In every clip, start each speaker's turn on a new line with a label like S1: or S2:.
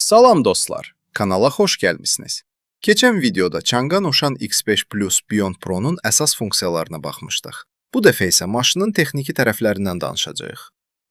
S1: Salam dostlar, kanala xoş gəlmisiniz. Keçən videoda Chang'an Oşan X5 Plus Beyond Pro-nun əsas funksiyalarına baxmışdıq. Bu dəfə isə maşının texniki tərəflərindən danışacağıq.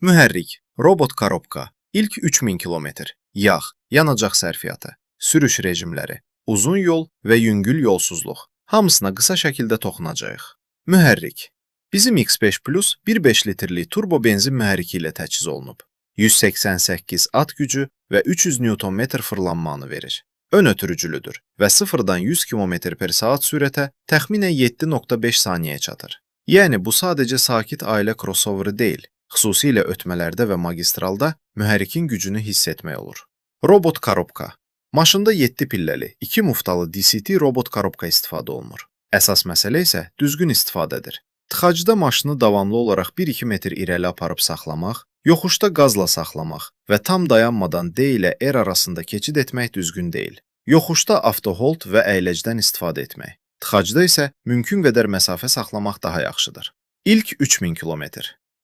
S1: Mühərrik, robot korobka, ilk 3000 km, yağ, yanacaq sərfiyyatı, sürüş rejimləri, uzun yol və yüngül yolsuzluq. Hamısına qısa şəkildə toxunacağıq. Mühərrik. Bizim X5 Plus 1.5 litrlik turbo benzin mühərriki ilə təchiz olunub. 188 at gücü və 300 Nm fırlanmanı verir. Ön ötürücülüdür və 0-dan 100 km/saat sürətə təxminən 7.5 saniyəyə çatır. Yəni, bu sadəcə sakit ailə crossoveri deyil, xüsusilə ötmələrdə və magistralda mühərrikin gücünü hiss etmək olur. Robot korobka. Maşında 7 pilləli, 2 muftalı DCT robot korobka istifadə olunur. Əsas məsələ isə düzgün istifadədir. Tıxacda maşını davamlı olaraq 1-2 metr irəli aparıb saxlamaq, yoxuşda qazla saxlamaq və tam dayanmadan D ilə R arasında keçid etmək düzgün deyil. Yoxuşda avtohold və əyləcdən istifadə etmək. Tıxacda isə mümkün qədər məsafə saxlamaq daha yaxşıdır. İlk 3000 km.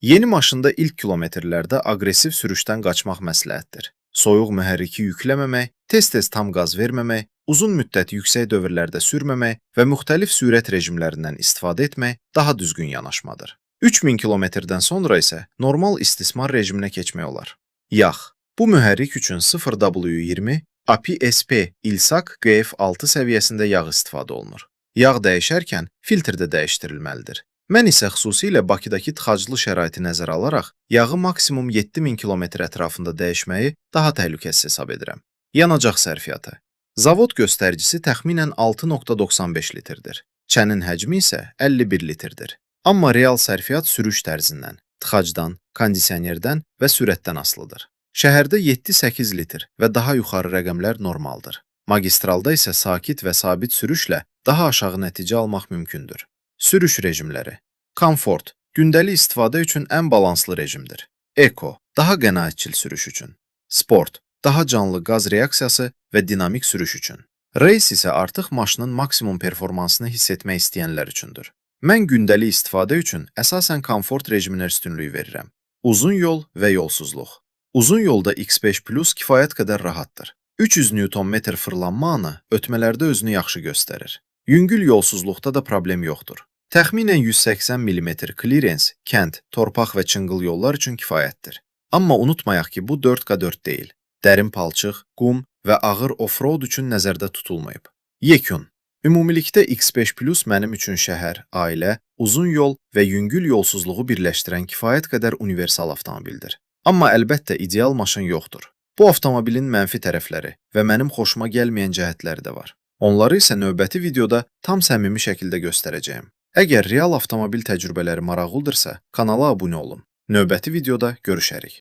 S1: Yeni maşında ilk kilometrlərdə aqressiv sürüşdən qaçmaq məsləhətdir. Soyuq mühərriki yükləməmək, tez-tez tam qaz verməmək, uzun müddət yüksək dövrlərdə sürməmək və müxtəlif sürət rejimlərindən istifadə etmək daha düzgün yanaşmadır. 3000 km-dən sonra isə normal istismar rejiminə keçmək olar. Yağ. Bu mühərrik üçün 0W20 API-SP İLSAC QF6 səviyyəsində yağ istifadə olunur. Yağ dəyişərkən filtr də dəyişdirilməlidir. Mən isə xüsusilə Bakıdakı tıxaclı şəraiti nəzərə alaraq yağı maksimum 7000 km ətrafında dəyişməyi daha təhlükəsiz hesab edirəm. Yanacaq sərfiyyatı. Zavod göstəricisi təxminən 6.95 litrdir. Çənin həcmi isə 51 litrdir. Amma real sərfiyyat sürüş tərzindən, tıxacdan, kondisionerdən və sürətdən asılıdır. Şəhərdə 7-8 litr və daha yuxarı rəqəmlər normaldır. Magistralda isə sakit və sabit sürüşlə daha aşağı nəticə almaq mümkündür. Sürüş rejimləri. Komfort, gündəlik istifadə üçün ən balanslı rejimdir. Eko, daha qənaətçil sürüş üçün. Sport, daha canlı qaz reaksiyası və dinamik sürüş üçün. Race isə artıq maşının maksimum performansını hiss etmək istəyənlər üçündür. Mən gündəlik istifadə üçün əsasən komfort rejiminə üstünlük verirəm. Uzun yol və yolsuzluq. Uzun yolda X5 Plus kifayət qədər rahatdır. 300 Nm fırlanma anı ötmələrdə özünü yaxşı göstərir. Yüngül yolsuzluqda da problem yoxdur. Təxminən 180 mm clearance, kənd, torpaq və çınqıl yollar üçün kifayətdir. Amma unutmayaq ki, bu 4x4 deyil. Dərin palçıq, qum və ağır off-road üçün nəzərdə tutulmayıb. Yekun. Ümumilikdə X5 Plus mənim üçün şəhər, ailə, uzun yol və yüngül yolsuzluğu birləşdirən kifayət qədər universal avtomobildir. Amma əlbəttə ideal maşın yoxdur. Bu avtomobilin mənfi tərəfləri və mənim xoşuma gəlməyən cəhətləri də var. Onları isə növbəti videoda tam səmimi şəkildə göstərəcəyim. Əgər real avtomobil təcrübələri maraqlıdırsa, kanala abunə olun. Növbəti videoda görüşərik.